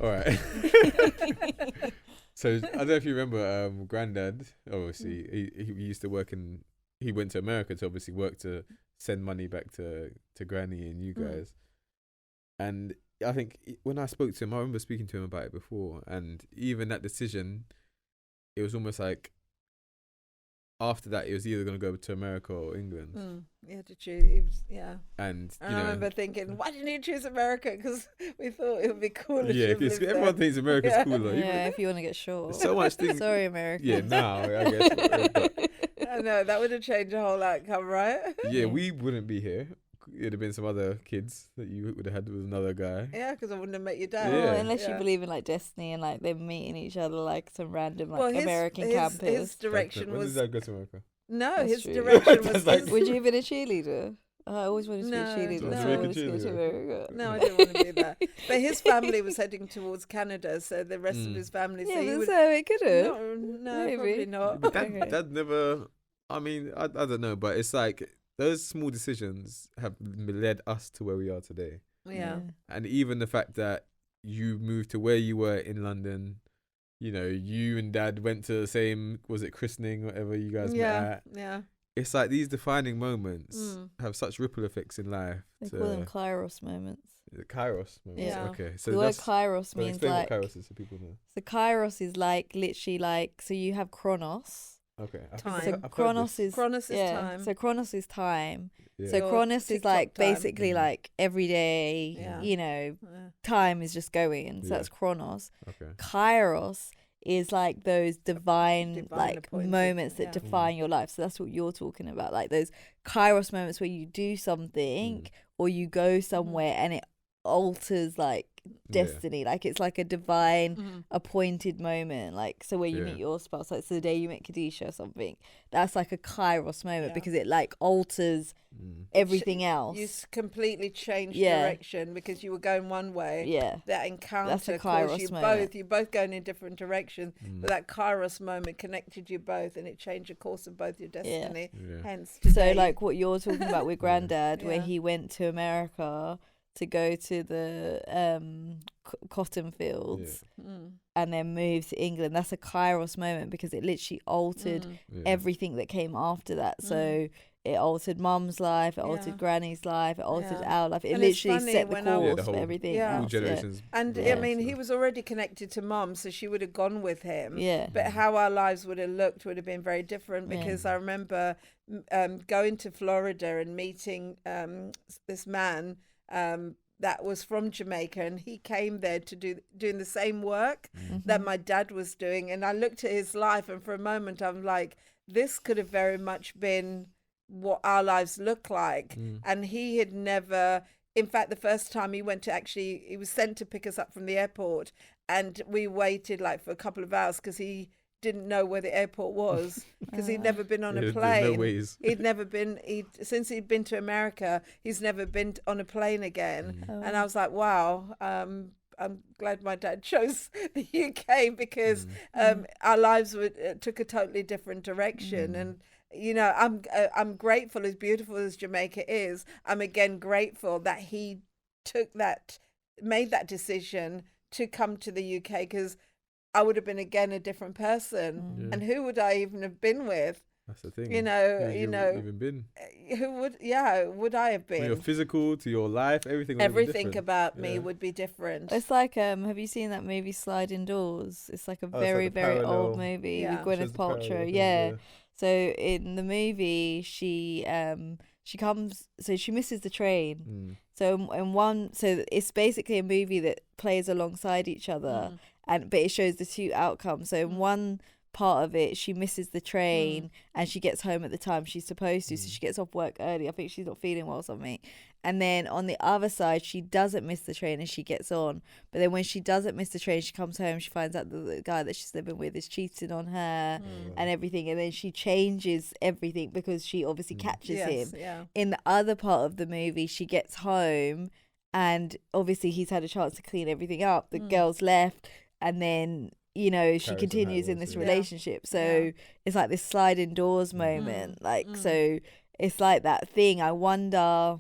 All right. So I don't know if you remember, Granddad. Obviously, he used to work in. He went to America to obviously work to send money back to Granny and you guys. And I think when I spoke to him, I remember speaking to him about it before, and even that decision, it was almost like after that, it was either going to go to America or England. He had to choose. He was, And I remember thinking, why didn't you choose America? Because we thought it would be cooler. Yeah, because everyone thinks America's cooler. Yeah, if you want to get short. So much things. Sorry, America. Yeah, now I guess. I know that would have changed the whole outcome, right? Yeah, we wouldn't be here. It'd have been some other kids that you would have had with another guy. Yeah, because I wouldn't have met your dad. Yeah. Unless you believe in like destiny and like them meeting each other like some random like American campus. His direction When was. did Dad go to America? No, That's his true. direction was. That's Would you have been a cheerleader? I always wanted to be a No, cheerleader. no. So I wanted to go to America. No, I didn't want to be that. But his family was heading towards Canada, so the rest of his family. Yeah, so he but would, so it could have. no, Maybe. probably not. But Dad never. I mean, I don't know, but it's like those small decisions have led us to where we are today. Yeah. And even the fact that you moved to where you were in London, you know, you and Dad went to the same, was it christening, whatever you guys met at. Yeah. It's like these defining moments have such ripple effects in life. They call them Kairos moments. Kairos moments. Yeah. Okay. So The word Kairos but means explain like. what Kairos is so people know. So Kairos is like literally like, so you have Chronos. Okay. Time. So Chronos is time. So Chronos is time. Yeah. So Your Chronos is TikTok like time. basically like every day, Yeah. you know, Yeah. time is just going. So Yeah. that's Chronos. Okay. Kairos is like those divine like appointed, moments that yeah. define your life. So that's what you're talking about. Like those Kairos moments where you do something or you go somewhere and it alters like destiny. Like it's like a divine appointed moment. Like so where you meet your spouse, like so the day you met Kadisha or something, that's like a Kairos moment because it like alters everything else. You completely changed Yeah. direction because you were going one way. Yeah. That encounter That's a caused Kairos you moment. both going in different directions. But that Kairos moment connected you both and it changed the course of both your destiny. Yeah. Hence So today, like what you're talking about with Granddad, where Yeah. he went to America to go to the cotton fields and then moved to England. That's a Kairos moment because it literally altered everything that came after that. So it altered Mum's life, it altered Granny's life, it altered our life. It And it's literally funny set the when I- course the for whole- everything Yeah. All else. generations. And Yeah. I mean, he was already connected to Mum, so she would have gone with him. Yeah. But how our lives would have looked would have been very different because I remember going to Florida and meeting this man that was from Jamaica, and he came there to doing the same work that my dad was doing. And I looked at his life, and for a moment, I'm like, this could have very much been what our lives look like. And he had never. In fact, the first time he went to he was sent to pick us up from the airport, and we waited like for a couple of hours because he didn't know where the airport was because he'd never been on a There's plane. no ways. He'd never been. Since he'd been to America, he's never been on a plane again. And I was like, wow. I'm glad my dad chose the UK because our lives took a totally different direction. And you know, I'm grateful, as beautiful as Jamaica is. I'm again grateful that he made that decision to come to the UK because I would have been again a different person. And who would I even have been with? That's the thing. You know, Who you would know, even been? who would I have From been? your physical to your life, everything. would have been Everything different. about me would be different. It's like have you seen that movie Sliding Doors? It's like a very the very parallel- old movie Yeah. with Shows Gwyneth the parallel Paltrow. things, Yeah. So in the movie she comes, so she misses the train. So so it's basically a movie that plays alongside each other but it shows the two outcomes. So in one part of it she misses the train and she gets home at the time she's supposed to, so she gets off work early. I think she's not feeling well or something. And then on the other side she doesn't miss the train and she gets on, but then when she doesn't miss the train she comes home, she finds out that the guy that she's living with is cheating on her and everything, and then she changes everything because she obviously catches him. In the other part of the movie she gets home and obviously he's had a chance to clean everything up, the girl's left, and then you know she Carries on continues how it in was, this yeah. relationship. So it's like this sliding doors moment, like so it's like that thing. I wonder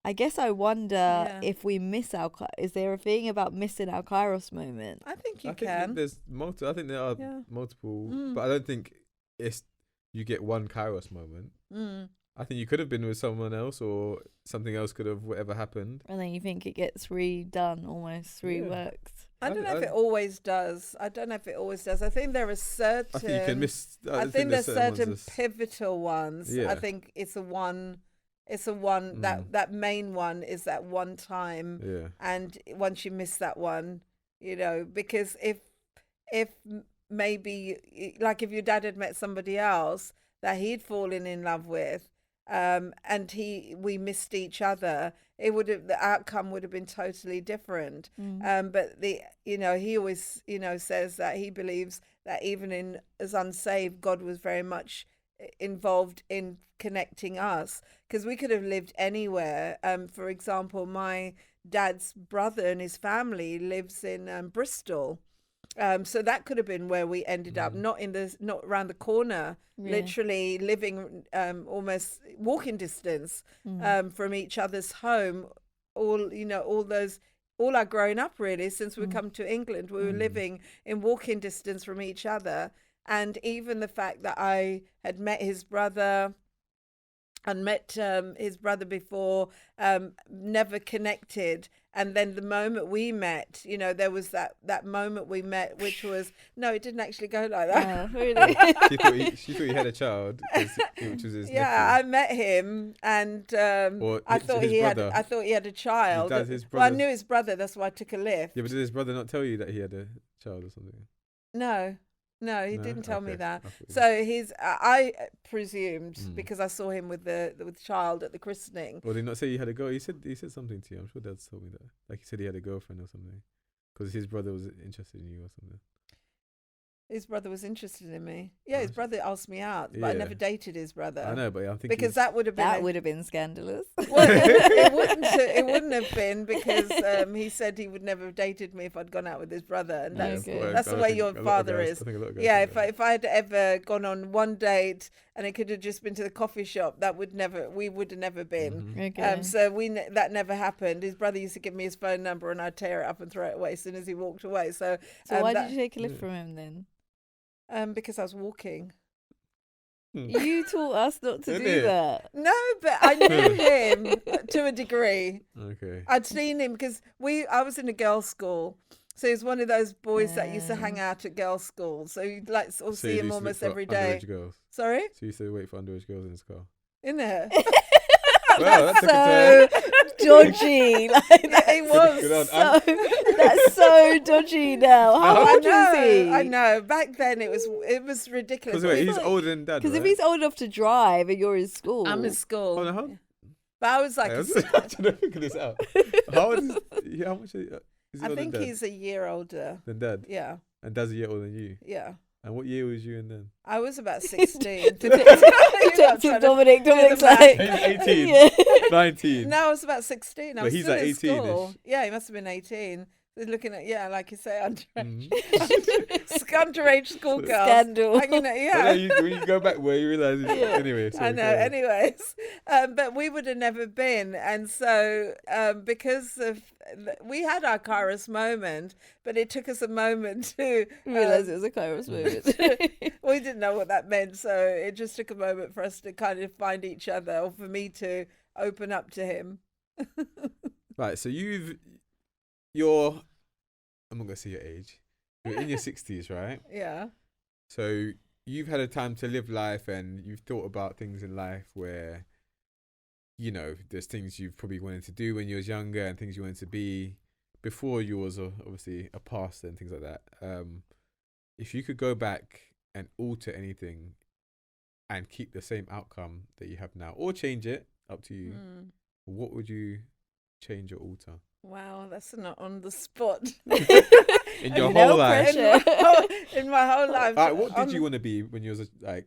I guess I wonder Yeah. if we miss our. Is there a thing about missing our Kairos moment? I think you I think can. there's multiple. I think there are Yeah. multiple, Mm. but I don't think it's you get one Kairos moment. Mm. I think you could have been with someone else, or something else could have whatever happened. And then you think it gets redone, almost reworked. I don't know if it always does. I think there are certain. I think you can miss. I think there's certain ones pivotal ones. Yeah. I think it's a one. That main one is that one time, yeah. and once you miss that one, because if maybe like if your dad had met somebody else that he'd fallen in love with, and we missed each other, the outcome would have been totally different. But he always says that he believes that even as unsaved, God was very much involved in connecting us, because we could have lived anywhere. For example, my dad's brother and his family lives in Bristol. So that could have been where we ended up, not around the corner, literally living almost walking distance from each other's home. All our growing up, really, since we come to England, we were living in walking distance from each other. And even the fact that I had met his brother and met his brother before, never connected. And then the moment we met, there was that moment we met, which was, no, it didn't actually go like that. Really? she thought he had a child, which was his Yeah, nephew. I met him, and Or I his thought he had a child. His Well, I brother's- knew his brother, that's why I took a lift. Yeah, but did his brother not tell you that he had a child or something? No, he No? didn't tell me Okay. that. I thought you- So I presumed, because I saw him with the child at the christening. Or did he not say you had a girl? He said something to you. I'm sure Dad's told me that. Like he said he had a girlfriend or something, because his brother was interested in you or something. His brother was interested in me. Yeah, his Nice. brother asked me out, but I Yeah. never dated his brother. I know, but I'm thinking Because that would have been That would have been scandalous. Well, it wouldn't have been, because he said he would never have dated me if I'd gone out with his brother, and that's Okay. that's the way your father is. Yeah, if I had ever gone on one date and it could have just been to the coffee shop, we would have never been. Okay. So that never happened. His brother used to give me his phone number, and I'd tear it up and throw it away as soon as he walked away. So Why that- did you take a lift from him then? because I was walking. You taught us not to Isn't do it? that. No, but I knew him to a degree. Okay. I'd seen him because I was in a girls' school. So he was one of those boys that used to hang out at girls' school. So you'd like sort of So see you him used to look almost for every day. underage girls. Sorry? So you used to wait for underage girls in his car. In there. Well, that's So dodgy. Like, It was. Good on. that's so dodgy now. How I old was he? know. I know. Back then it was ridiculous. Because wait, he's like- older than Dad, Because right? if he's old enough to drive and you're in school, I'm in school. Oh, no, how? But I was like, I'm trying to figure this out. How old is he? How much is he I older think than Dad? he's a year older. Than Dad? Yeah. And Dad's a year older than you. Yeah. And what year was you in then? I was about 16. Detective Dominic's like, He's 18. yeah. 19. No, I was about 16. I But was he's still like in 18-ish. school. Yeah, he must have been 18. He's looking at, like you say, underage, underage schoolgirls. Scandal. Hanging out, But yeah. then when you go back where you realise it's anyway. So I know. Anyways, but we would have never been, and so because of we had our Kairos moment, but it took us a moment to Realised it was a Kairos moment. we didn't know what that meant, so it just took a moment for us to kind of find each other, or for me to open up to him. Right, so I'm not going to say your age. You're in your 60s, right? Yeah. So you've had a time to live life, and you've thought about things in life where, there's things you've probably wanted to do when you was younger and things you wanted to be before you was obviously a pastor and things like that. If you could go back and alter anything and keep the same outcome that you have now, or change it, up to you, what would you change or alter? Wow, that's not on the spot. In your No whole life. pressure. In my whole life. What did you want to be when you was a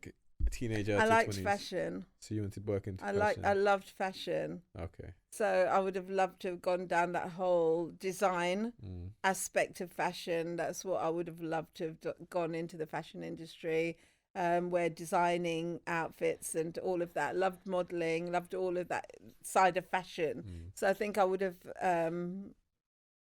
teenager? I to liked 20s? fashion. So you wanted to work into I fashion. loved fashion. Okay. So I would have loved to have gone down that whole design aspect of fashion. That's what I would have loved to have gone into the fashion industry. wear designing outfits and all of that. Loved modeling, loved all of that side of fashion. So I think I would have,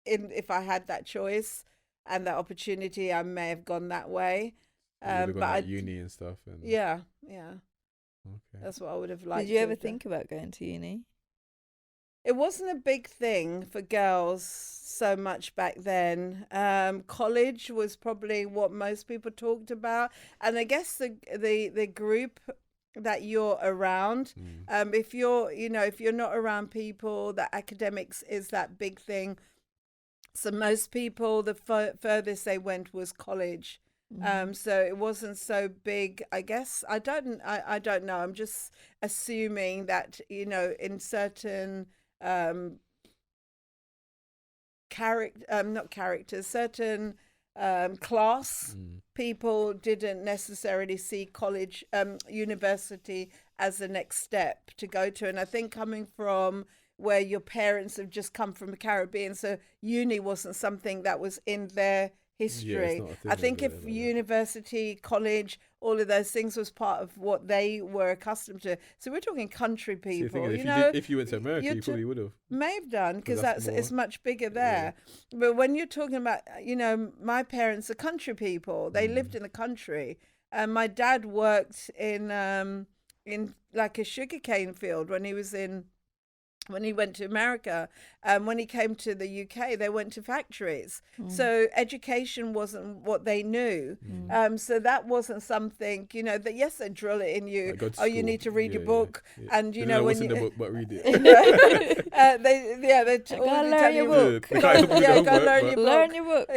if I had that choice and that opportunity, I may have gone that way. But like uni and stuff. And yeah. Okay. That's what I would have liked. Did you ever think about going to uni? It wasn't a big thing for girls so much back then. College was probably what most people talked about, and I guess the group that you're around. If you're not around people, that academics is that big thing. So most people, the furthest they went was college. So it wasn't so big, I guess. I don't know. I'm just assuming that, in certain certain class people didn't necessarily see college, university as the next step to go to. And I think coming from where your parents have just come from the Caribbean, so uni wasn't something that was in their history. I think if university, college, all of those things was part of what they were accustomed to. So we're talking country people. So if you went to America, you probably would have. May have done, because it's much bigger there. Yeah. But when you're talking about, my parents are country people. They lived in the country. And my dad worked in like a sugarcane field when he went to America. When he came to the UK, they went to factories. So education wasn't what they knew. So that wasn't something, that yes, they drill it in you. You need to read your book. Yeah. And, what's in the book, but read it. They gotta learn your book. Go learn your book. Learn your book.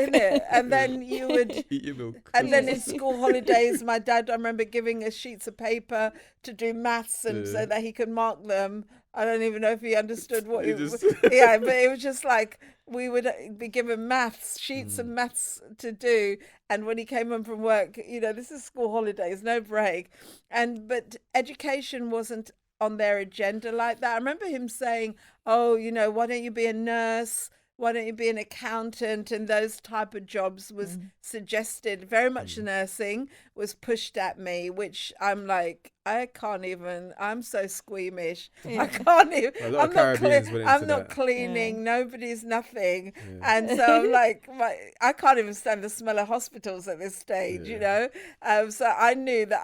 And then you would eat your milk. And then in school holidays, my dad, I remember giving us sheets of paper to do maths and so that he could mark them. I don't even know if he understood what it was. Yeah, but it was just like we would be given sheets of maths to do. And when he came home from work, this is school holidays, no break. But education wasn't on their agenda like that. I remember him saying, why don't you be a nurse? Why don't you be an accountant? And those type of jobs was suggested. Very much nursing was pushed at me, which I'm like, I can't even. I'm so squeamish. I can't even. I'm not cleaning. Yeah. Nobody's nothing. Yeah. And so I'm like, I can't even stand the smell of hospitals at this stage. So I knew that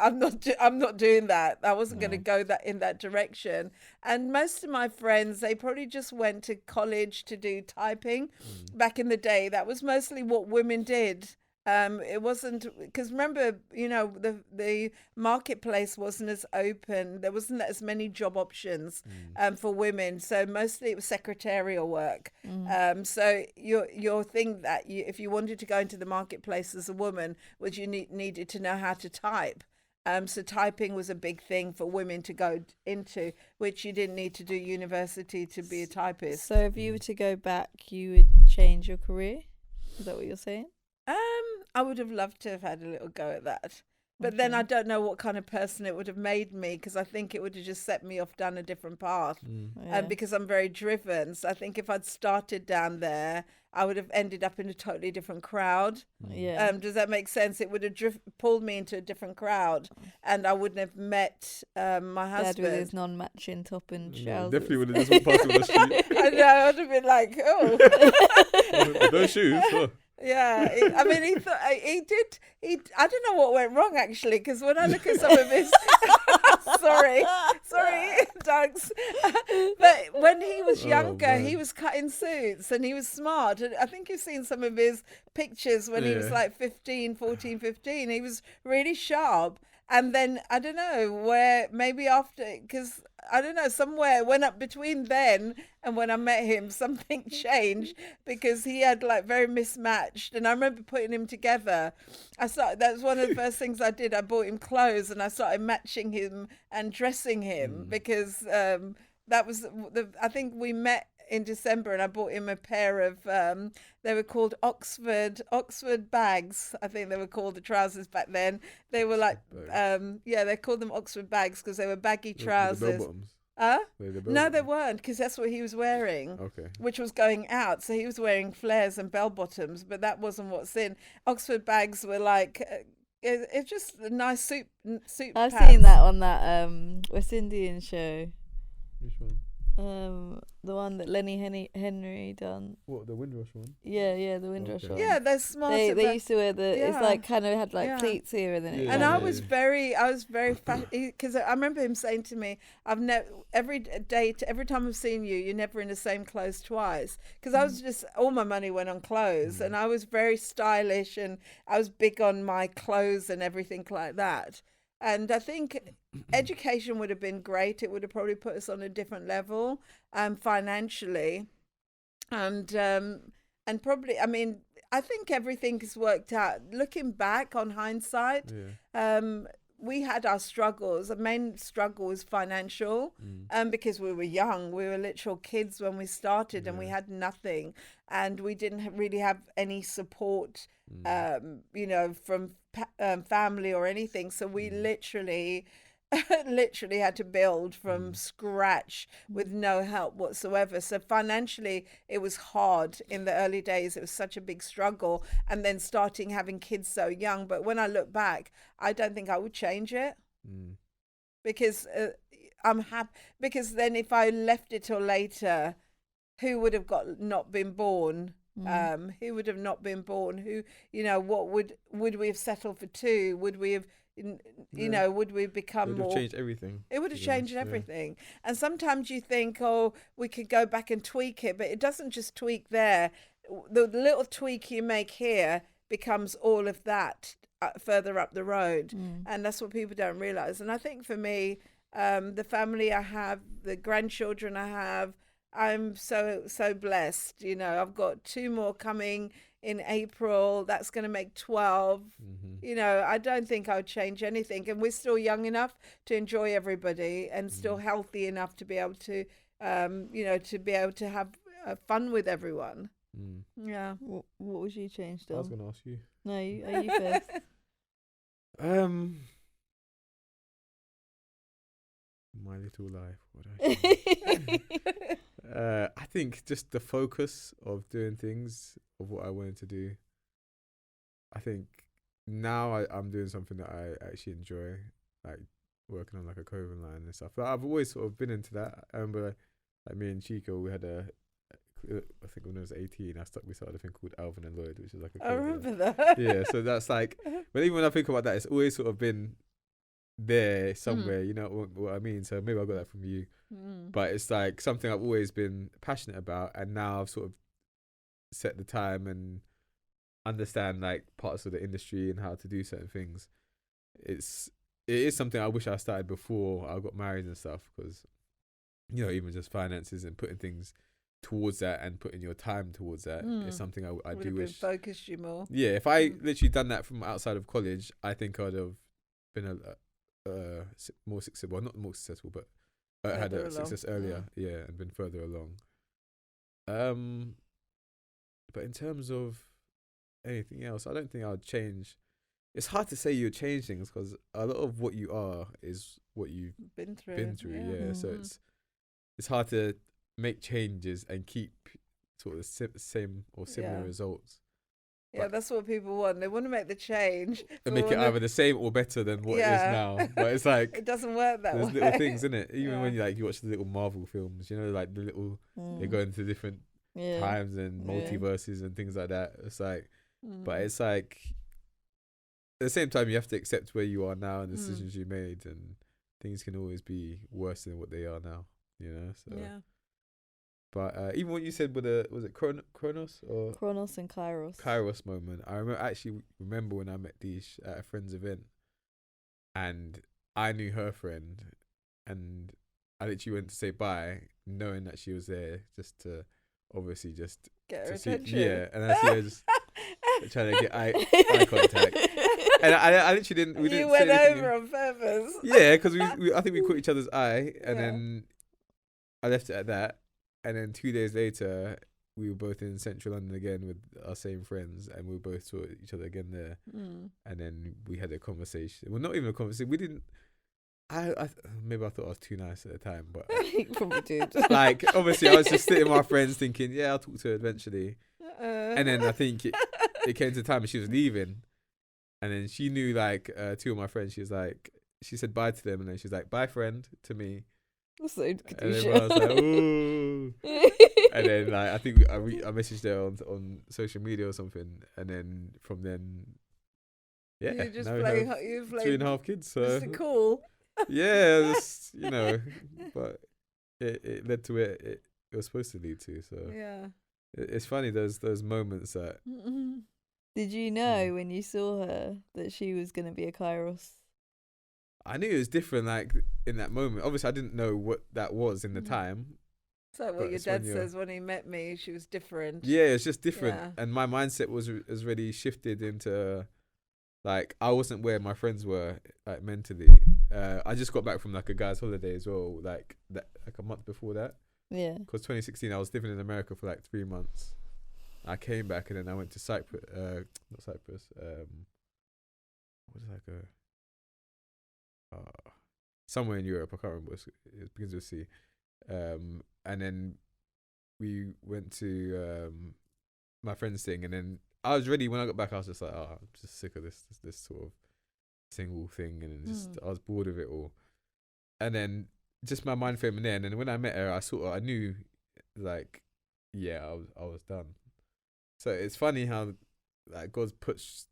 I'm not doing that. I wasn't going to go in that direction. And most of my friends, they probably just went to college to do typing. Back in the day, that was mostly what women did. It wasn't, because remember, the marketplace wasn't as open. There wasn't as many job options for women. So mostly it was secretarial work. So your thing that if you wanted to go into the marketplace as a woman was you needed to know how to type. So typing was a big thing for women to go into, which you didn't need to do university to be a typist. So if you were to go back, you would change your career? Is that what you're saying? I would have loved to have had a little go at that. But then I don't know what kind of person it would have made me, because I think it would have just set me off down a different path. Because I'm very driven. So I think if I'd started down there, I would have ended up in a totally different crowd. Does that make sense? It would have pulled me into a different crowd, and I wouldn't have met my husband. Dad with his non-matching top and trousers. Definitely would have just walked past on the street. I know, I would have been like, oh. Those shoes. Oh. Yeah, I mean, he thought he did. I don't know what went wrong actually, because when I look at some of his, sorry, Doug's. But when he was younger, he was cutting suits and he was smart. And I think you've seen some of his pictures when he was like 15. He was really sharp. And then I don't know where, maybe after, because I don't know, somewhere went up between then and when I met him, something changed, because he had like very mismatched. And I remember putting him together. That was one of the first things I did. I bought him clothes and I started matching him and dressing him because that was I think we met in December and I bought him a pair of they were called Oxford bags. I think they were called, the trousers back then. They were like they called them Oxford bags because they were baggy trousers. No, they weren't, because that's what he was wearing. Okay. Which was going out. So he was wearing flares and bell bottoms, but that wasn't what's in. Oxford bags were like it's just a nice soup. I've pans. seen that on that West Indian show. Which one? The one that Lenny Henry done. What, the Windrush one? Yeah, the Windrush Okay. one. Yeah, they're smart. They used to wear it's Yeah. like kind of had like Yeah. pleats here and then it Yeah. And kind I of- was very because I remember him saying to me, "I've never every time I've seen you, you're never in the same clothes twice." Because I was just all my money went on clothes, and I was very stylish, and I was big on my clothes and everything like that. And I think education would have been great. It would have probably put us on a different level, financially, and probably, I mean, I think everything has worked out. Looking back on hindsight, we had our struggles. The main struggle was financial, because we were young. We were literal kids when we started, and we had nothing, and we didn't really have any support, from family or anything. So we literally had to build from scratch with no help whatsoever. So financially, it was hard in the early days. It was such a big struggle, and then starting having kids so young. But when I look back, I don't think I would change it, because I'm happy. Because then if I left it till later, who would have not been born? Who would have not been born? Who, what would we have settled for two? Would we have, would we become It would more? have changed everything. It would have to be honest, changed yeah. everything. And sometimes you think, oh, we could go back and tweak it, but it doesn't just tweak there. The little tweak you make here becomes all of that further up the road. And that's what people don't realize. And I think for me, the family I have, the grandchildren I have, I'm so blessed. I've got 2 more coming in April. That's going to make 12. I don't think I would change anything. And we're still young enough to enjoy everybody, and still healthy enough to be able to, to be able to have fun with everyone. Yeah. What would you change, I was Dom? going to ask you. No, are you first? My little life. What I change? I think just the focus of doing things of what I wanted to do. I think now I'm doing something that I actually enjoy, like working on like a clothing line and stuff. Like, I've always sort of been into that. I remember, like me and Chico, we had I think when I was 18, we started a thing called Alvin and Lloyd, which is like a I clothing remember line. that. Yeah, so that's like, but even when I think about that, it's always sort of been there somewhere, you know what I mean? So maybe I got that from you. But it's like something I've always been passionate about, and now I've sort of set the time and understand like parts of the industry and how to do certain things. It is something I wish I started before I got married and stuff, because even just finances and putting things towards that and putting your time towards that is something I Would do have wish. focused you more. Yeah, if I literally done that from outside of college, I think I'd have been more successful. Well, not more successful, but had Further a along. success earlier. Yeah, and been further along. But in terms of anything else, I don't think I'd change. It's hard to say you change things, because a lot of what you are is what you've Been through. been through. Yeah, so it's hard to make changes and keep sort of same or similar Yeah. results. Yeah, that's what people want. They want to make the change. And make it either the same or better than what it is now. But it's like it doesn't work that there's way. little things, in it. Even Yeah. when you watch the little Marvel films, like the little they go into different times and multiverses and things like that. It's like, but it's like at the same time you have to accept where you are now and the decisions you made, and things can always be worse than what they are now. So. Yeah. But even what you said with was it Kronos or Kronos and Kairos. Kairos moment? I remember when I met Deesh at a friend's event, and I knew her friend, and I literally went to say bye, knowing that she was there just to obviously just Get her to see, attention. yeah, and I see her just trying to get eye contact, and I literally didn't. We didn't You went say anything. over on purpose. Yeah, because I think we caught each other's eye, and Yeah. then I left it at that. And then 2 days later, we were both in central London again with our same friends, and we both saw each other again there. And then we had a conversation. Well, not even a conversation. We didn't. Maybe I thought I was too nice at the time, but You probably did. like obviously I was just sitting with my friends thinking, yeah, I'll talk to her eventually. And then I think it came to the time and she was leaving, And then she knew like two of my friends. She said bye to them, and then she's like, bye friend, to me. So And then I was like, ooh. And then like I think I messaged her on social media or something, and then from then, yeah, You just now we play. have You 3.5 kids. So Mr. Cool. yeah, that's, but it led to it was supposed to lead to. So Yeah. it's funny those moments that. Did you know when you saw her that she was going to be a Kairos? I knew it was different, like in that moment. Obviously, I didn't know what that was in the time. So what But your it's when dad you're- says when he met me, she was different. Yeah, it's just different, Yeah. and my mindset has really shifted into, like, I wasn't where my friends were, like, mentally. I just got back from like a guy's holiday as well, like a month before that. Yeah. Because 2016, I was living in America for like 3 months. I came back and then I went to Cyprus. Not Cyprus. What did I go? Somewhere in Europe. I can't remember. It begins with C. And then we went to my friend's thing, and then I was ready when I got back. I was just like, oh, I'm just sick of this sort of single thing, and just I was bored of it all. And then just my mind frame in there. And then when I met her, I knew, like, yeah, I was done. So it's funny how, like, God puts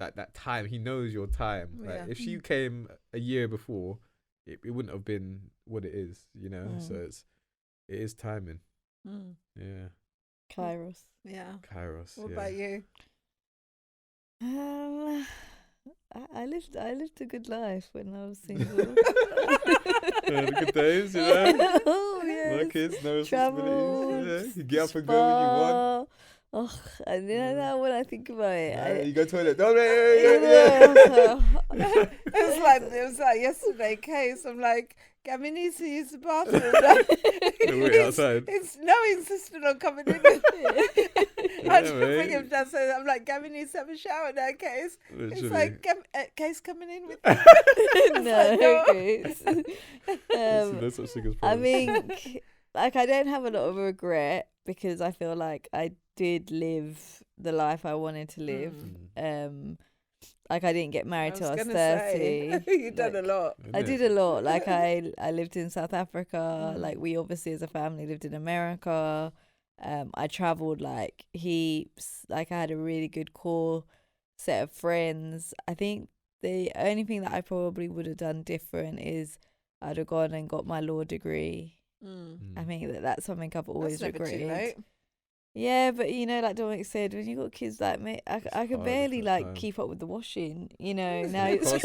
that time. He knows your time. Like, Yeah. if she came a year before, it wouldn't have been what it is, So it is timing. Yeah. Kairos. Yeah. Kairos. What yeah. about you? I lived a good life when I was single. The good days, Oh, No yes. kids, no Travelled, responsibilities. You get up and go when you want. Oh, and now when I think about it, You go to the toilet. Don't It was like yesterday case. I'm like, Gabby needs to use the bathroom. wait outside. He insisted on coming in. I just bring him downstairs. I'm like, Gabby needs to have a shower now, Case. It's like, Case coming in with you. no, Grace. No such thing as I problems. think, like, I don't have a lot of regret because I feel like I did live the life I wanted to live. Like, I didn't get married till I was 30. You've done Like, a lot. I did a lot. Like, I lived in South Africa. Like, we obviously as a family lived in America. I travelled like heaps. Like, I had a really good core set of friends. I think the only thing that I probably would have done different is I'd have gone and got my law degree. I think that's something I've always That's never too regretted. late. Yeah, but like Dominic said, when you got kids like me, I could hard barely at like times. keep up with the washing. Now The it's cost,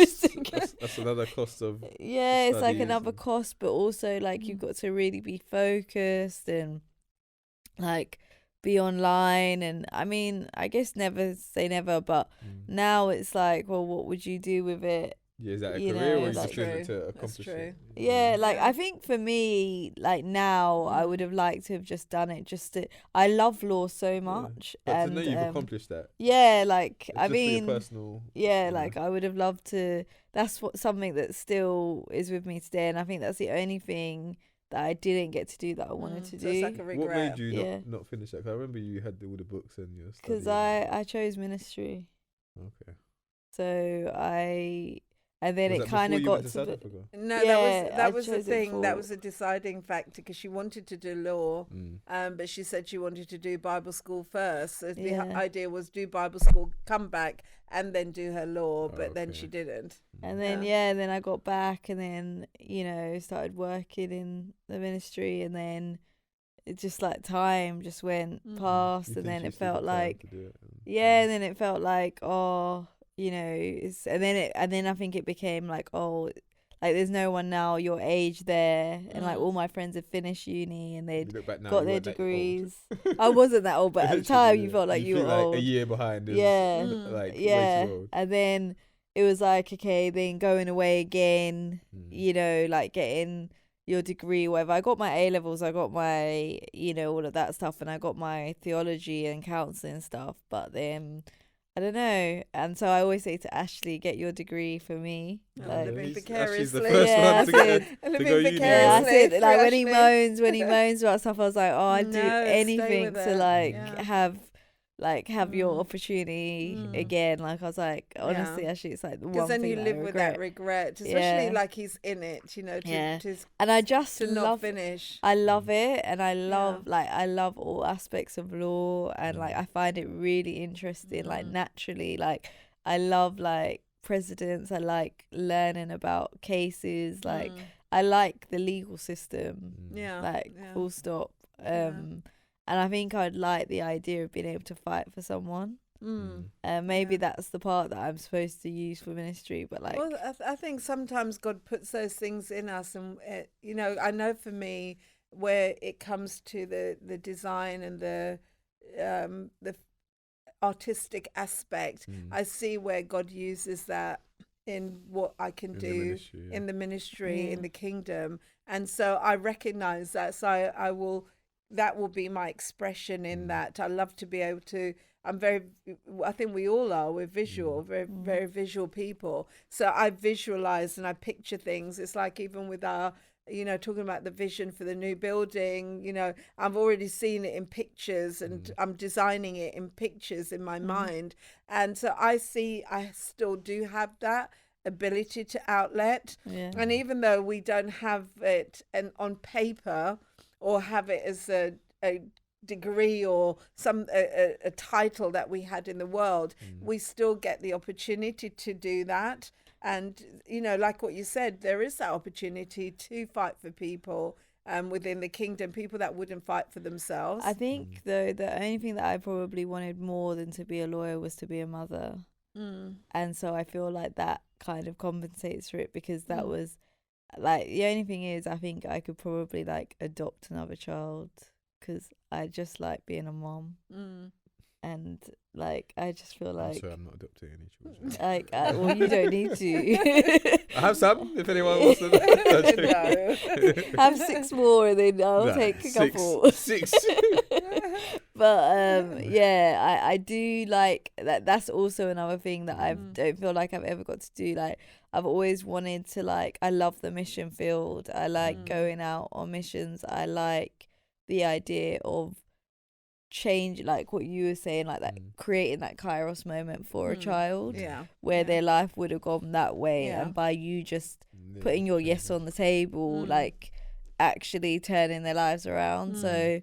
just that's another cost of. yeah, it's like studies another and- cost, but also like you've got to really be focused and like be online. And I mean, I guess never say never, but now it's like, well, what would you do with it? Yeah, is that a you career know, or are you like- just doing it to That's accomplish true. it? Yeah, like Yeah. I think for me, like now, I would have liked to have just done it. I love law so much, But and to know you've accomplished that. yeah, like It's I just for your mean, personal. yeah, like I would have loved to. That's something that still is with me today, and I think that's the only thing that I didn't get to do that I wanted to So it's do. like a regret. What made you Yeah. not finish that? 'Cause I remember you had all the books and your study. Because I chose ministry, Okay. so and then Was it that kind of before you got went to South the, Africa? No, Yeah, I that was the chose it thing. That for- was a deciding factor because she wanted to do law, but she said she wanted to do Bible school first. So the Yeah. idea was do Bible school, come back, and then do her law. But then Okay. she didn't. and then Yeah. then I got back, and then started working in the ministry, and then it just like time just went past, You and think then you it still got felt time like to do it and- yeah, and then it felt like it's and then I think it became like like there's no one now your age there, and like all my friends had finished uni and You they'd look back now, got you their weren't that old. degrees. I wasn't that old, but at the Literally, time you yeah. felt like you were feel old. like a year behind. Is, Yeah. like Yeah, way too old. and then it was like, okay, then going away again, Mm. like getting your degree, whatever. I got my A levels, I got my, all of that stuff, and I got my theology and counselling stuff. But then I don't know, and so I always say to Ashley, get your degree for me. Oh, Like, living She's the vicariously. first Yeah, one to I get said- to Living go uni. yeah, I vicariously said like through when he Ashley. moans about stuff, I was like, oh, I'd do No, stay anything with to it. like Yeah. have like have your Mm. opportunity Mm. again. Like I was like, honestly, Yeah. actually, it's like the one Because then thing you that live I with regret. that regret, especially Yeah. like he's in it, you know, Yeah. to And I just to not love finish. I love it, and I love Yeah. like I love all aspects of law, and like I find it really interesting. Like Mm. naturally, like I love like presidents. I like learning about cases. Like Mm. I like the legal system. Yeah. Like yeah. full stop. Yeah. And I think I'd like the idea of being able to fight for someone. Mm. Maybe Yeah. that's the part that I'm supposed to use for ministry, but like Well, I think sometimes God puts those things in us, and you know, I know for me, where it comes to the design and the artistic aspect, I see where God uses that in what I can In the do ministry, yeah. in the ministry, Yeah. in the kingdom, and so I recognize that. So I will. That will be my expression in that. I love to be able to. I think we all are. We're visual, very visual people. So I visualize and I picture things. It's like even with our, you know, talking about the vision for the new building, you know, I've already seen it in pictures, and I'm designing it in pictures in my mind. And so I still do have that ability to outlet. yeah. And even though we don't have it on paper or have it as a degree or a title that we had in the world, we still get the opportunity to do that. And you know, like what you said, there is that opportunity to fight for people within the kingdom, people that wouldn't fight for themselves. I think though the only thing that I probably wanted more than to be a lawyer was to be a mother. And so I feel like that kind of compensates for it, because that was like the only thing is I think I could probably like adopt another child, because I just like being a mom. And like I just feel I'm like sorry, I'm not adopting any children. like well, you don't need to. I have some. If anyone wants to, No. Have 6 more and then I'll Nah, take a six. couple. 6. But yeah, I do like that. That's also another thing that I don't feel like I've ever got to do. Like I've always wanted to, like, I love the mission field. I like going out on missions. I like the idea of change, like what you were saying, like that creating that Kairos moment for a child, where their life would have gone that way, and by you just putting your yes on the table, like actually turning their lives around. So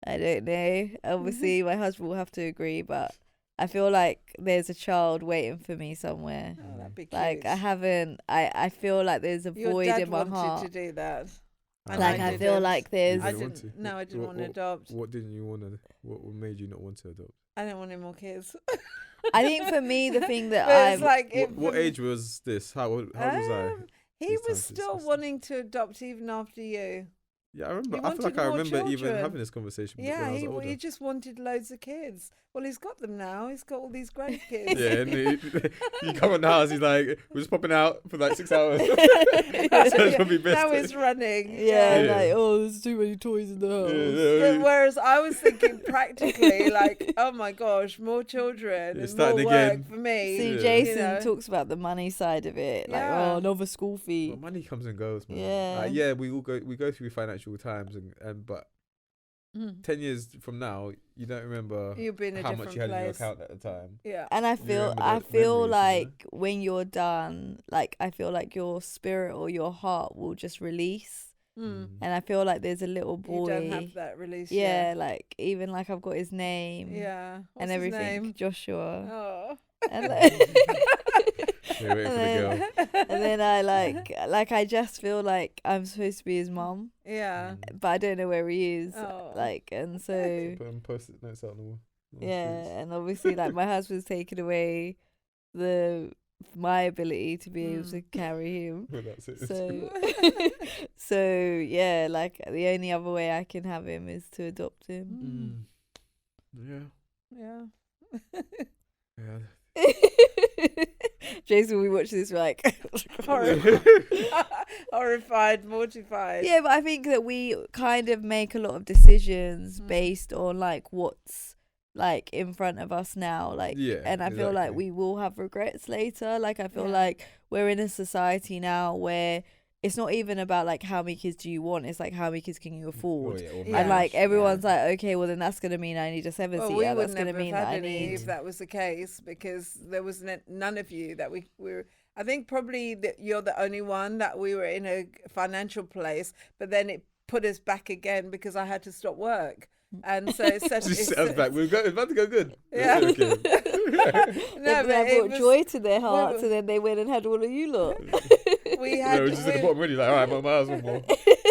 I don't know, obviously my husband will have to agree, but I feel like there's a child waiting for me somewhere. Oh, that'd be cute. Like I feel like there's a Your void dad in my wanted heart to do that. And like I feel didn't. like there's I didn't. No, I didn't want to adopt. What didn't you want to? What made you not want to adopt? I didn't want any more kids. I think for me the thing that But it's I like What age was this? How was I? He These was times still discussed. wanting to adopt even after you. Yeah, I remember. He I feel like wanted I more remember even children. having this conversation. Yeah, when I was older. he just wanted loads of kids. Well, he's got them now. He's got all these grandkids. Yeah, and you come in the house, he's like, we're just popping out for like 6 hours. So it's probably best. Now he's running. yeah, Yeah. like, oh, there's too many toys in the house. But whereas I was thinking practically, like, oh my gosh, more children It's and more starting work again. for me. See, Yeah. Jason You know? talks about the money side of it, like, Yeah. oh, another school fee. Well, money comes and goes, man. Yeah. Yeah, we go through financial times, and but 10 years from now, you don't remember You'll be in a how different much you had in your place. account at the time. Yeah. And I You feel, remember I the feel memories, you know? like when you're done, like I feel like your spirit or your heart will just release. Mm. And I feel like there's a little You don't boy. have that release. Yeah, like even like I've got his name. Yeah. What's And his everything, name? Joshua. Oh. And, like, You're waiting for the girl. and then I like I just feel like I'm supposed to be his mum, Yeah. but I don't know where he is. Oh. Like, and so Put them post-it notes out on the wall. on the yeah, streets. and obviously like my husband's taken away my ability to be able to carry him. Well, that's it. So so yeah, like the only other way I can have him is to adopt him. Yeah. Yeah. Yeah. Jason, we watch this, we're like Horrified, mortified. yeah, but I think that we kind of make a lot of decisions based on like what's like in front of us now, like Yeah, and I feel like exactly. we will have regrets later. Like I feel Yeah. like we're in a society now where it's not even about like how many kids do you want, it's like how many kids can you afford. Yeah. And like Yeah. everyone's like, okay, well then that's going to mean I need a 7-seater. Well, we That's would going to never mean have that I had any need. if that was the case, because there was none of you that we were. I think probably that you're the only one that we were in a financial place, but then it put us back again because I had to stop work, and so it's such. Just set us back. We're about to go good. Yeah. Okay. No, but that it brought was- joy to their hearts, were- and then they went and had all of you lot. we No, had. we're just at the bottom already. Like, all right, my house one more.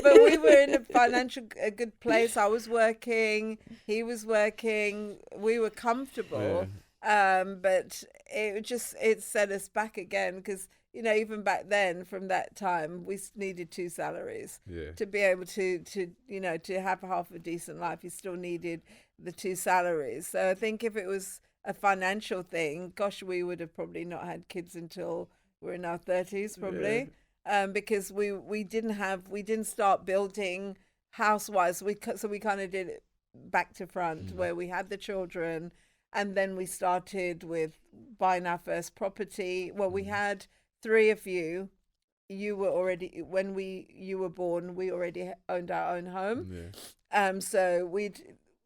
But we were in a good place. I was working, he was working, we were comfortable. But it set us back again, because even back then, from that time, we needed 2 salaries to be able to to have half a decent life. You still needed the 2 salaries. So I think if it was a financial thing, gosh, we would have probably not had kids until we're in our 30s probably. Because we didn't start building house-wise. So we kind of did it back to front, where we had the children, and then we started with buying our first property. Well, we had 3 of you. You were already, when you were born, we already owned our own home. So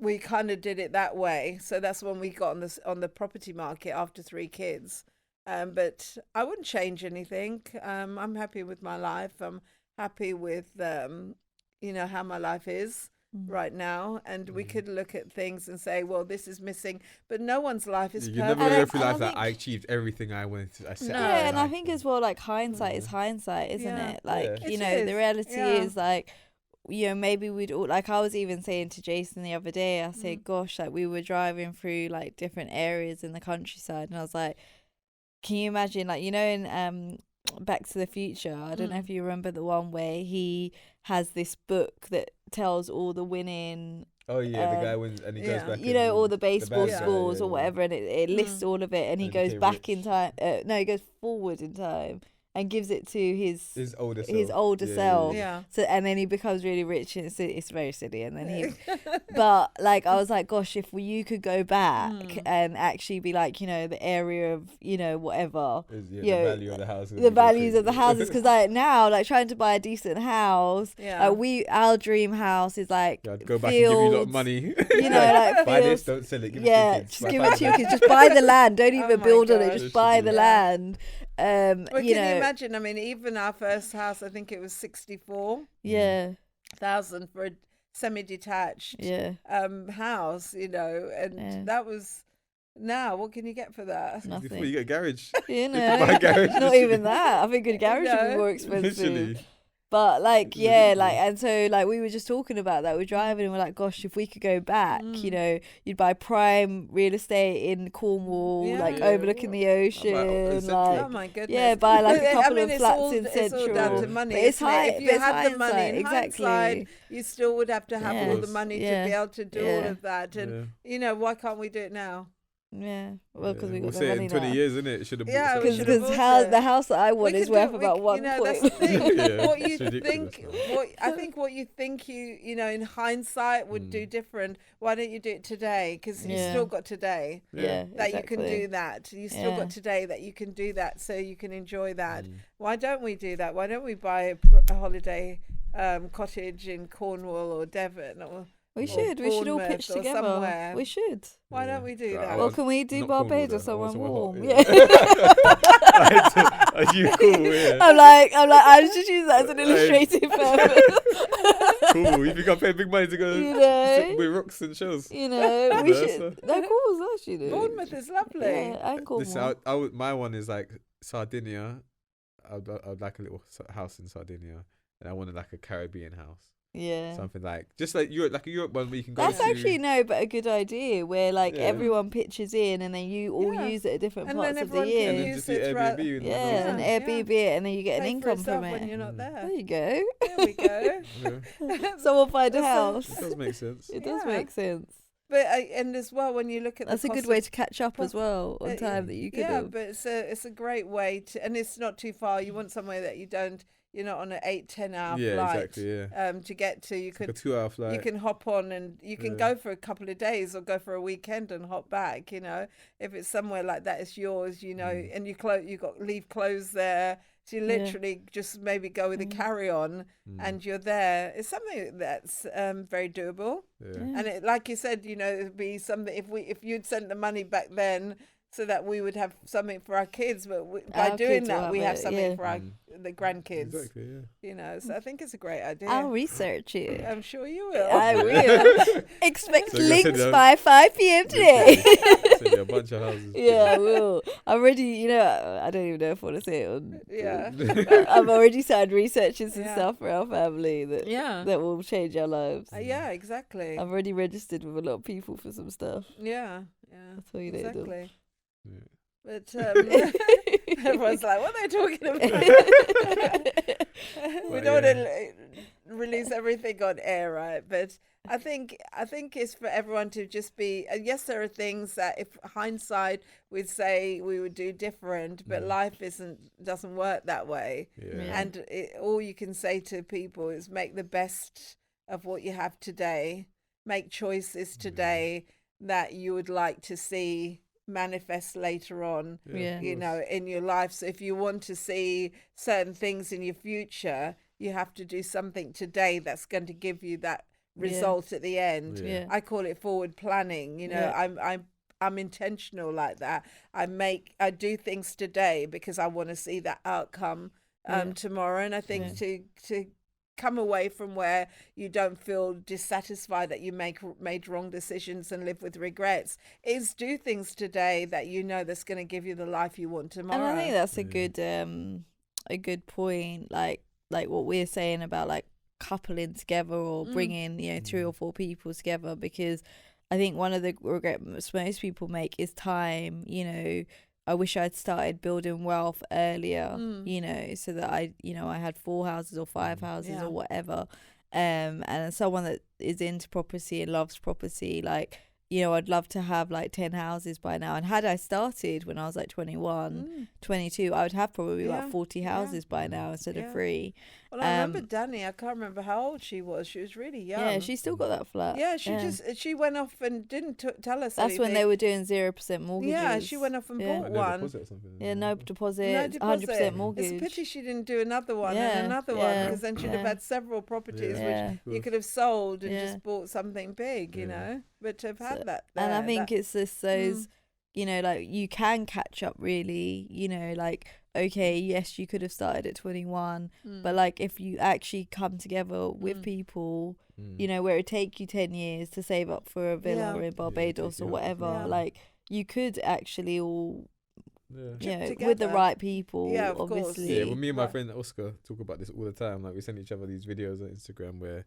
we kind of did it that way. So that's when we got on the property market after 3 kids. But I wouldn't change anything. I'm happy with my life. I'm happy with how my life is right now. And we could look at things and say, well, this is missing. But no one's life is You're perfect. never going to go through And I life like, think- I achieved everything I wanted to. I set out Yeah, in and I life. think as well, like hindsight is hindsight, isn't Yeah. it? Like, Yeah. you It know, the is, reality yeah. is like, maybe we'd all, like I was even saying to Jason the other day, I said, gosh, like we were driving through like different areas in the countryside, and I was like, can you imagine, like, in Back to the Future, I don't know if you remember the one where he has this book that tells all the winning, Oh yeah, the guy wins and he goes yeah. back. you know, all the baseball bad guy, scores yeah, or yeah. whatever, and it lists all of it, and he And goes became back rich. in time. No, he goes forward in time and gives it to His older self. his older self. Yeah. So, and then he becomes really rich, and it's very silly. And then he, but like I was like, gosh, if you could go back and actually be like, the area of whatever, The you know, value of the house. the values of the houses, because like now, like trying to buy a decent house, Yeah. our dream house is like I'd go back and give you a lot of fields, money. like Buy this, fields. don't sell it. Give Yeah, it to just the kids. give it to your kids. Just buy the land. Don't even Oh my build on it. gosh. Just buy the Yeah. land. Well, can you you know, imagine? I mean, even our first house, I think it was 64,000 yeah, for a semi-detached yeah, house, and Yeah. that was. Now, what can you get for that? Before nothing. you get a garage. You buy a garage. not even that. I think a garage would be No. more expensive. Literally. But like, yeah, like, Ridiculous. and so like we were just talking about that. We're driving and we're like, gosh, if we could go back, you'd buy prime real estate in Cornwall, Yeah. like Yeah. overlooking the ocean, Central. like. Oh my goodness! Yeah, buy like a But, couple of it's flats all, in It's all down Central. to money. But it's isn't it? high- If but you it's had the money, hindsight, in hindsight, exactly. you still would have to have Yeah. all the money Yeah. to be able to do all Yeah. of that. And why can't we do it now? Yeah, well, because we we'll got the say money in 20 now. years, innit? Should have Yeah, we Because should've bought it. the house that I want We is could worth do- about we- one That's point. the thing. Yeah, What you it's ridiculous, think, man. I think what you think in hindsight would do different. Why don't you do it today? Because you Yeah. still got today Yeah, that you can exactly. do that. You still Yeah. got today that you can do that, so you can enjoy that. Mm. Why don't we do that? Why don't we buy a holiday cottage in Cornwall or Devon or? We or should. We should all Bournemouth pitch or together. somewhere. We should. Why don't we do Right, that? I Well, want- can we do not Cornwall, Barbados though. I or want somewhere somewhere warm? hot, Yeah. Are you cool? Yeah. I'm like, I was just using that as an illustrative purpose. Cool. You think I'm paying big money to go You know? sit with rocks and shells? We should. Versa. They're cool as actually. Bournemouth is lovely. Yeah, and This, Cornwall. my one is like Sardinia. I'd like a little house in Sardinia, and I wanted like a Caribbean house. Yeah. Something like just like Europe, like a Europe one where you can go That's to. actually but a good idea where like Yeah. everyone pitches in and then you all Yeah. use it at different And parts then of the everyone can year. and then use just the it throughout- Airbnb. and Yeah, all and Yeah. Airbnb it, and then you get an Pay for income itself from when it. you're not there. There you go. There we go. that. Yeah. Someone find a That's house. It does make sense. It does Yeah. make sense. But and as well, when you look at That's the a good cost way of- to catch up as well on time that you could Yeah, have. but it's a great way to, and it's not too far. You want somewhere that you're not on an 8-10 hour Yeah, flight. exactly. Yeah. To get to, you Like a could 2-hour flight. you can hop on and you can Yeah. go for a couple of days or go for a weekend and hop back. If it's somewhere like that, it's yours. And you got leave clothes there. So you literally just maybe go with a carry-on and you're there. It's something that's very doable. And it, like you said, you know, it'd be something if you'd sent the money back then so that we would have something for our kids, but by doing that, we have something for the grandkids. Exactly, yeah. You know, so I think it's a great idea. I'll research it. I'm sure you will. I will. Expect So you're links sitting by 5 p.m. today. So a bunch of houses. Yeah, I will. I'm already, you know, I don't even know if I want to say it on. Yeah. I've already started researching some Yeah. stuff for our family that will change our lives. Yeah, exactly. I've already registered with a lot of people for some stuff. Yeah, I'll tell you later. exactly. Yeah. But everyone's like, what are they talking about? We don't want to release everything on air, right? But I think it's for everyone to just be. Yes, there are things that, if hindsight, we'd say we would do different, but life doesn't work that way. Yeah. And all you can say to people is make the best of what you have today. Make choices today that you would like to see manifest later on, you know, in your life. So if you want to see certain things in your future, you have to do something today that's going to give you that result at the end. I call it forward planning. You know, I'm intentional like that. I do things today because I want to see that outcome tomorrow. And I think to come away from where you don't feel dissatisfied that you made wrong decisions and live with regrets is do things today that you know that's going to give you the life you want tomorrow. And I think that's a good point, like what we're saying about like coupling together or bringing, you know, 3 or 4 people together, because I think one of the regrets most people make is time. You know, I wish I'd started building wealth earlier, you know, so that I had 4 houses or 5 houses or whatever. And as someone that is into property and loves property, like, you know, I'd love to have like 10 houses by now. And had I started when I was like 21, 22, I would have probably about 40 houses by now instead of 3. Well, I remember Danny. I can't remember how old she was. She was really young. Yeah, she still got that flat. Yeah, she went off and didn't tell us. That's when they were doing 0% mortgages. Yeah, she went off and bought one. No deposit, 100% mortgage. It's a pity she didn't do another one and another one, because then she'd have had several properties which you could have sold and just bought something big, you know. But to have had that there, and I think it's just those, you know, like you can catch up really, you know, like, okay, yes, you could have started at 21, but like if you actually come together with people, you know, where it take you 10 years to save up for a villa in Barbados or whatever, like you could actually all, you know, with the right people, obviously. Yeah, well, me and my friend Oscar talk about this all the time. Like we send each other these videos on Instagram where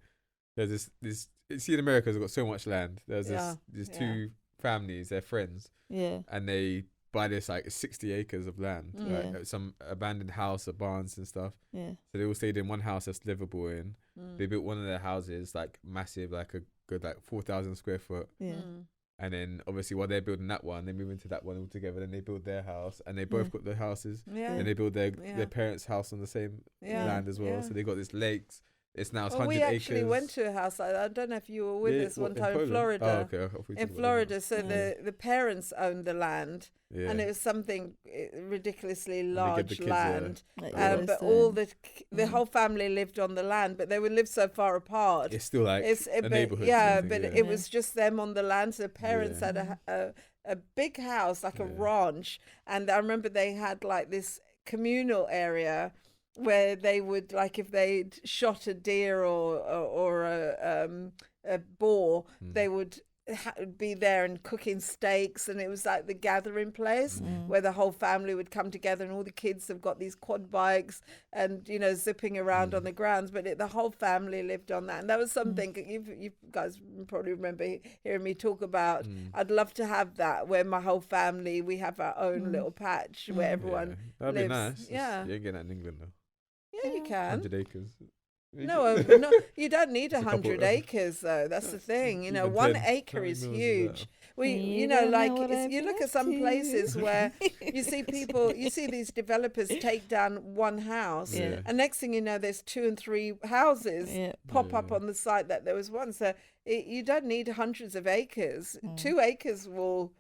there's this see, in America, they've got so much land. There's these 2 families, they're friends, and they buy this like 60 acres of land, like some abandoned house or barns and stuff. So they all stayed in one house that's livable in. They built one of their houses like massive, like a good like 4,000 square foot. And then obviously while they're building that one, they move into that one all together. Then they build their house, and they both got their houses. And they build their parents' house on the same land as well. So they got this lakes. It's now 100 we actually acres. went to a house. I don't know if you were with us one time in Florida. Oh, okay. In Florida, so the parents owned the land, and it was something ridiculously large land. But all the whole family lived on the land, but they would live so far apart. It's still like a neighborhood. It was just them on the land. So the parents had a big house, like a ranch, and I remember they had like this communal area where they would, like, if they'd shot a deer or a boar, they would be there and cooking steaks, and it was like the gathering place where the whole family would come together, and all the kids have got these quad bikes and, you know, zipping around on the grounds, but the whole family lived on that. And that was something you guys probably remember hearing me talk about. I'd love to have that, where my whole family, we have our own little patch where everyone that'd lives. be nice. Yeah, you ain't getting that in England though. Yeah, you can. 100 acres. No, you don't need 100 acres though. That's the thing. You know, 1 acre is huge. You know, like you look at some places where you see people, you see these developers take down one house, and next thing you know, there's 2 and 3 houses pop up on the site that there was one. So you don't need hundreds of acres. 2 acres will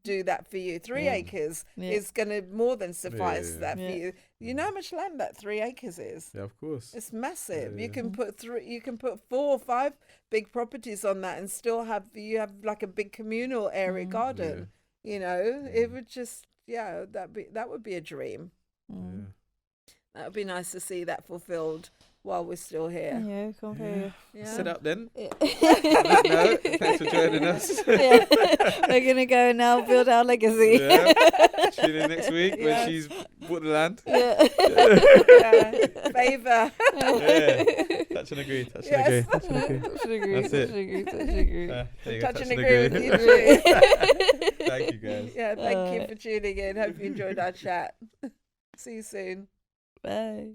do that for you. 3 acres is going to more than suffice that for you. You know how much land that 3 acres is? Yeah, of course. It's massive. Yeah, You yeah. can put 3, you can put 4 or 5 big properties on that, and still have like a big communal area garden. You know, it would just that would be a dream. Mm. That would be nice to see that fulfilled while we're still here. Yeah, come here. Yeah. Set up then. Yeah. No, thanks for joining us. Yeah. We're gonna go now build our legacy. Yeah. Tune in next week Yes. when she's bought the land. Yeah. Yeah. Favour. Yeah. Touch and agree. Touch Yes. and agree. Touch and agree. Touch and agree. That's Touch it. and agree. Touch and agree. There you go, Touch and agree with you too. Thank you, guys. Yeah, thank you Alright. for tuning in. Hope you enjoyed our chat. See you soon. Bye.